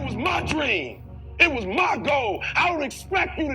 was my dream. It was my goal. I don't expect you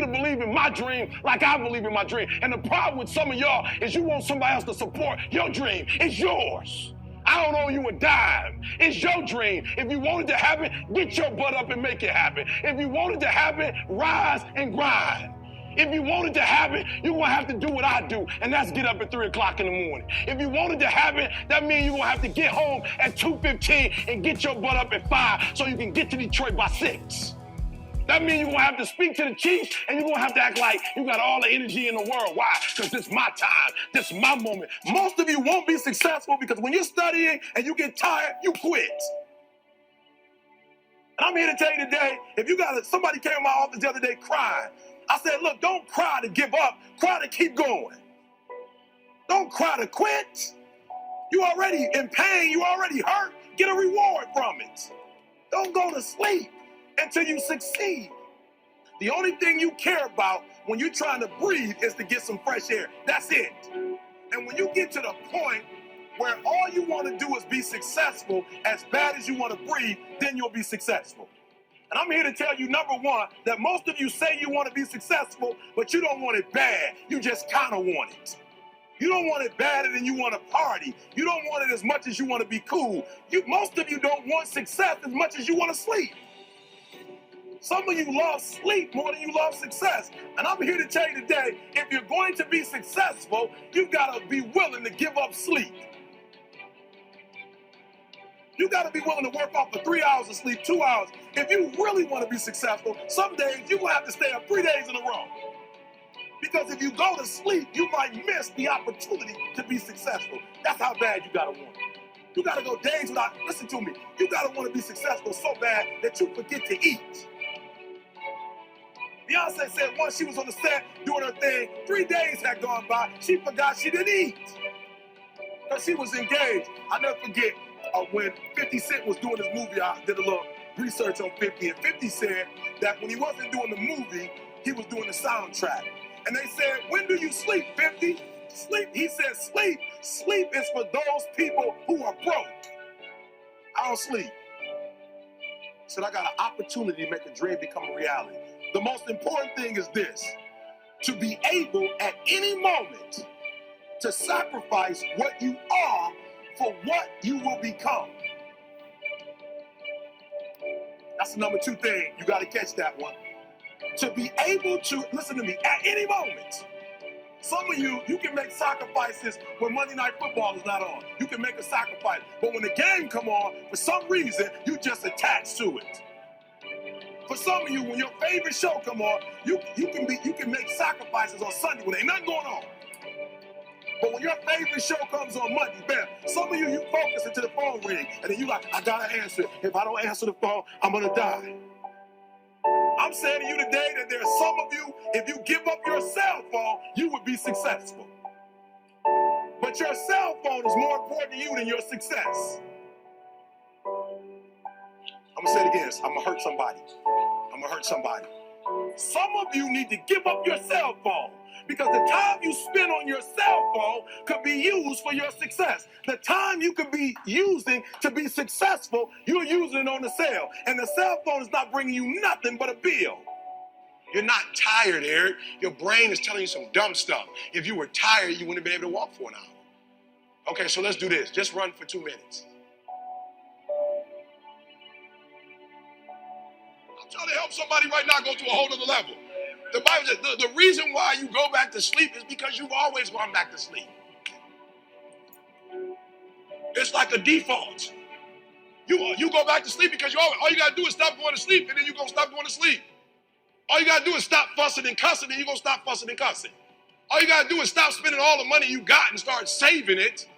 to believe in my dream like I believe in my dream. And the problem with some of y'all is you want somebody else to support your dream. It's yours. I don't owe you a dime. It's your dream. If you want it to happen, get your butt up and make it happen. If you want it to happen, rise and grind. If you want it to happen, you're going to have to do what I do, and that's get up at 3 o'clock in the morning. If you want it to happen, that means you're going to have to get home at 2:15 and get your butt up at 5 so you can get to Detroit by 6. That means you're going to have to speak to the Chiefs, and you're going to have to act like you got all the energy in the world. Why? Because this is my time. This is my moment. Most of you won't be successful because when you're studying and you get tired, you quit. And I'm here to tell you today, if you got somebody came in my office the other day crying, I said, look, don't cry to give up. Cry to keep going. Don't cry to quit. You already in pain. You already hurt. Get a reward from it. Don't go to sleep until you succeed. The only thing you care about when you're trying to breathe is to get some fresh air. That's it. And when you get to the point where all you want to do is be successful as bad as you want to breathe, then you'll be successful. And I'm here to tell you, number one, that most of you say you want to be successful, but you don't want it bad. You just kind of want it. You don't want it badder than you want to party. You don't want it as much as you want to be cool. Most of you don't want success as much as you want to sleep. Some of you love sleep more than you love success. And I'm here to tell you today, if you're going to be successful, you've got to be willing to give up sleep. You got to be willing to work off for 3 hours of sleep, 2 hours. If you really want to be successful, some days you're going to have to stay up 3 days in a row. Because if you go to sleep, you might miss the opportunity to be successful. That's how bad you got to want it. You got to go days without, listen to me, you got to want to be successful so bad that you forget to eat. Beyonce said once she was on the set doing her thing, 3 days had gone by, she forgot she didn't eat. Because she was engaged. I'll never forget when 50 Cent was doing his movie, I did a little research on 50, and 50 said that when he wasn't doing the movie, he was doing the soundtrack. And they said, when do you sleep, 50? Sleep. He said, sleep. Sleep is for those people who are broke. I don't sleep. He said, I got an opportunity to make a dream become a reality. The most important thing is this, to be able at any moment to sacrifice what you are for what you will become. That's the number 2 thing. You got to catch that one. To be able to, listen to me, at any moment. Some of you can make sacrifices when Monday Night Football is not on. You can make a sacrifice. But when the game come on, for some reason, you just attach to it. For some of you, when your favorite show come on, you can make sacrifices on Sunday when ain't nothing going on. But when your favorite show comes on Monday, bam, some of you focus until the phone ring, and then you like, I gotta answer it. If I don't answer the phone, I'm gonna die. I'm saying to you today that there's some of you, if you give up your cell phone, you would be successful. But your cell phone is more important to you than your success. I'm gonna say it again, I'm gonna hurt somebody. I'm gonna hurt somebody. Some of you need to give up your cell phone because the time you spend on your cell phone could be used for your success. The time you could be using to be successful, you're using it on the cell. And the cell phone is not bringing you nothing but a bill. You're not tired, Eric. Your brain is telling you some dumb stuff. If you were tired, you wouldn't have been able to walk for an hour. Okay, so let's do this. Just run for 2 minutes. I'm trying to help somebody right now go to a whole other level. The Bible says the reason why you go back to sleep is because you've always gone back to sleep. It's like a default. You go back to sleep because all you got to do is stop going to sleep, and then you're going to stop going to sleep. All you got to do is stop fussing and cussing, and you're going to stop fussing and cussing. All you got to do is stop spending all the money you got and start saving it.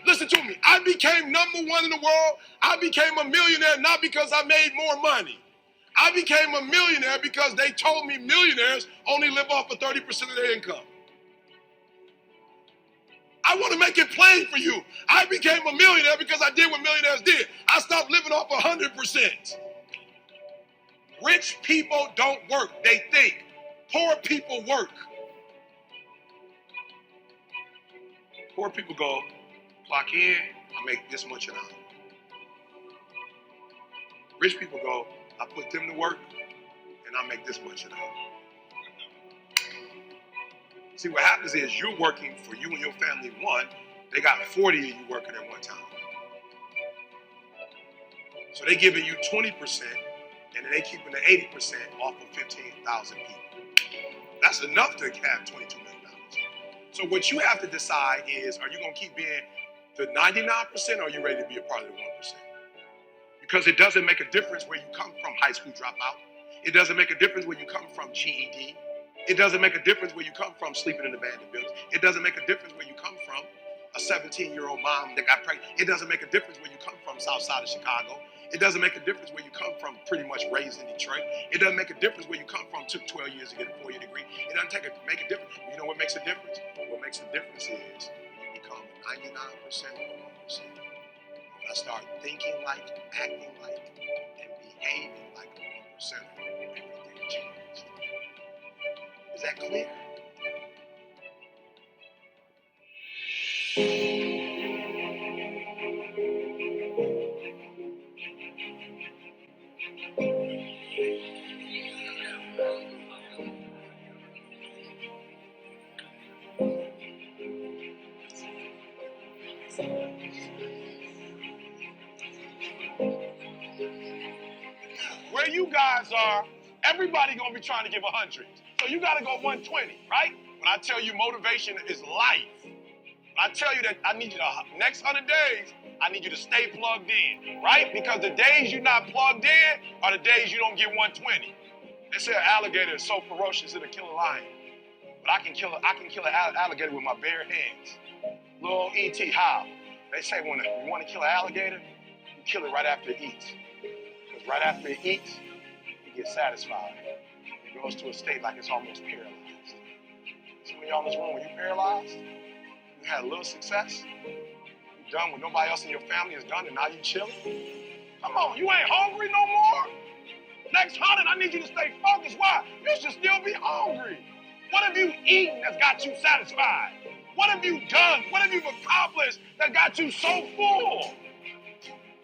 Listen to me. I became number 1 in the world. I became a millionaire not because I made more money. I became a millionaire because they told me millionaires only live off of 30% of their income. I want to make it plain for you. I became a millionaire because I did what millionaires did. I stopped living off 100%. Rich people don't work. They think. Poor people work. Poor people go, clock in, I make this much an hour. Rich people go, I put them to work, and I make this much at home. See, what happens is you're working for you and your family, one, they got 40 of you working at one time. So they giving you 20%, and then they keeping the 80% off of 15,000 people. That's enough to have $22 million. So what you have to decide is, are you going to keep being the 99%, or are you ready to be a part of the 1%? Because it doesn't make a difference where you come from, high school dropout. It doesn't make a difference where you come from, GED. It doesn't make a difference where you come from, sleeping in abandoned buildings. It doesn't make a difference where you come from, a 17-year-old mom that got pregnant. It doesn't make a difference where you come from, south side of Chicago. It doesn't make a difference where you come from, pretty much raised in Detroit. It doesn't make a difference where you come from, took 12 years to get a 4-year degree. It doesn't make a difference. You know what makes a difference? What makes a difference is you become 99% or 1%. When I start thinking like, acting like, and behaving like a 1%, everything changes. Is that clear? Where you guys are, everybody gonna be trying to give 100. So you gotta go 120, right? When I tell you motivation is life, when I tell you that I need you to, next 100 days, I need you to stay plugged in, right? Because the days you're not plugged in are the days you don't get 120. They say an alligator is so ferocious it'll kill a lion. But I can kill an alligator with my bare hands. Little E.T. how? They say when you want to kill an alligator, you kill it right after it eats. Because right after it eats, it gets satisfied. It goes to a state like it's almost paralyzed. Some of y'all in this room, when you're paralyzed, you had a little success, you're done what nobody else in your family has done, and now you chilling. Come on, you ain't hungry no more? Next 100, I need you to stay focused. Why? You should still be hungry. What have you eaten that's got you satisfied? What have you done? What have you accomplished that got you so full?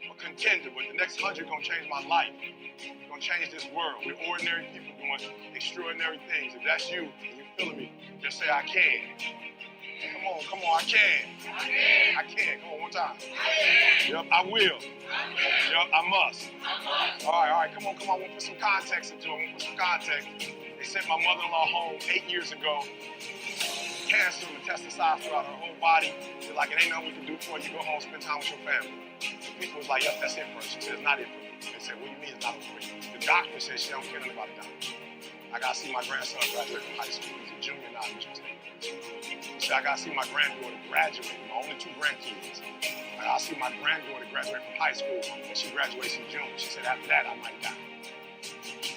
I'm a contender, but the next 100 gonna change my life. It's gonna change this world. We're ordinary people doing extraordinary things. If that's you and you're feeling me, just say I can. Come on, I can. I can. Come on, one time. Yep, I will. Yep, I must. All right, come on. I want to put some context into it. They sent my mother-in-law home 8 years ago. Cancer, metastasized throughout her whole body. They're like, it ain't nothing we can do for you. Go home, spend time with your family. People was like, yep, that's it for her. She said, it's not it for me. They said, what do you mean it's not for you? The doctor said she don't care nothing about the doctor. I got to see my grandson graduate from high school. He's a junior now. He said, I got to see my granddaughter graduate. My only 2 grandkids. I got to see my granddaughter graduate from high school. And she graduates in June. She said, after that, I might die.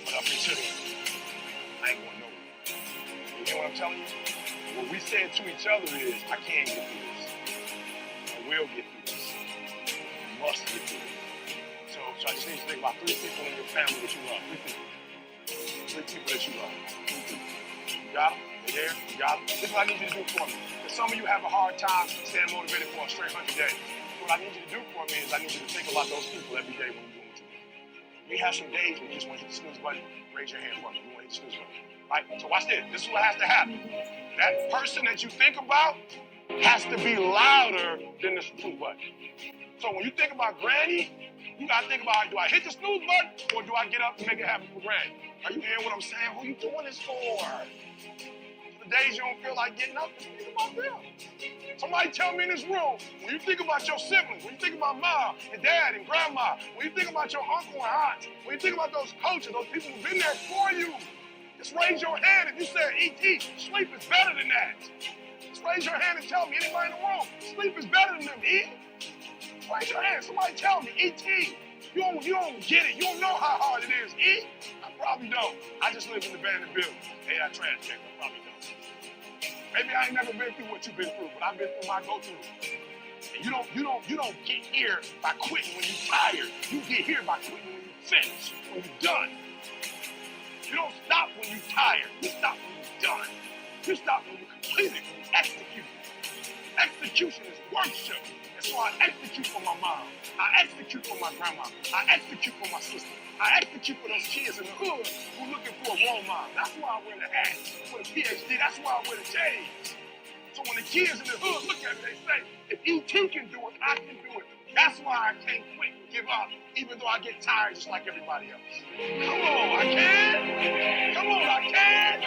But up until then, I ain't going nowhere. You hear what I'm telling you? What we said to each other is, I can get through this. I will get through this. I must get through this. So I just need you to think about 3 people in your family that you love. 3 people. 3 people that you love. 3 people. You got them? They're there? You got them? This is what I need you to do for me. Because some of you have a hard time staying motivated for a straight 100 days. What I need you to do for me is I need you to think about those people every day when you're doing what you do. You have some days when you just want to hit the snooze button. Raise your hand for me. You want to hit the snooze button. Right? So watch this. This is what has to happen. That person that you think about has to be louder than the snooze button. So when you think about Granny, you got to think about, do I hit the snooze button or do I get up and make it happen for Granny? Are you hearing what I'm saying? Who you doing this for? The days you don't feel like getting up, just think about them. Somebody tell me in this room, when you think about your siblings, when you think about mom and dad and grandma, when you think about your uncle and aunt, when you think about those coaches, those people who've been there for you, just raise your hand if you said, E.T., sleep is better than that. Just raise your hand and tell me, anybody in the room, sleep is better than them, E? Raise your hand. Somebody tell me, E.T., you don't get it. You don't know how hard it is, E? I probably don't. I just live in the abandoned building. Hey, I trash can. I probably don't. Maybe I ain't never been through what you've been through, but I've been through my go-through. And you don't get here by quitting when you're tired. You get here by quitting when you're finished, when you're done. You don't stop when you're tired. You stop when you're done. You stop when you complete it, when you execute. Execution is worship. And so I execute for my mom. I execute for my grandma. I execute for my sister. I execute for those kids in the hood who are looking for a role model. That's why I wear the hat with a PhD. That's why I wear the J's. So when the kids in the hood look at me, they say, if E.T. can do it, I can do it. That's why I can't quit and give up, even though I get tired just like everybody else. Come on, I can. Come on, I can.